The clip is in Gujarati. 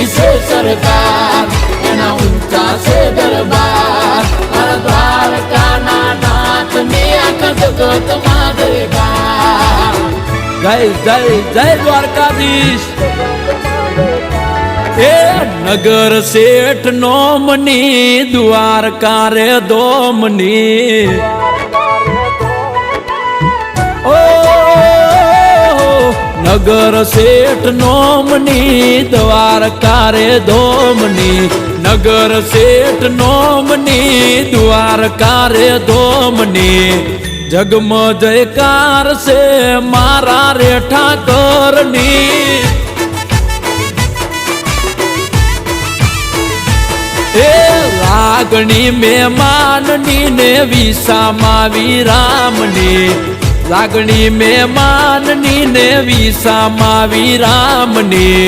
ઊંચી છે સરકાર, એના ઊંચા છે દરબાર, મારા દ્વારકાના નાથની આખા જગતમાં જયકાર. જય જય જય દ્વારકાધીશ. એ નગર શેઠ નોમની દ્વારકા રે દોમની. ઓ નગર શેઠ નોમની દ્વારકા રે દોમની, નગર શેઠ નોમની દ્વારકા રે દોમની. જગમ જયકાર છે મારા રે ઠાકરની. એ લાગણી મહેમાનની ને વિસામાં વિરામની, લાગણી મહેમાનની ને વિસામાં વિરામની.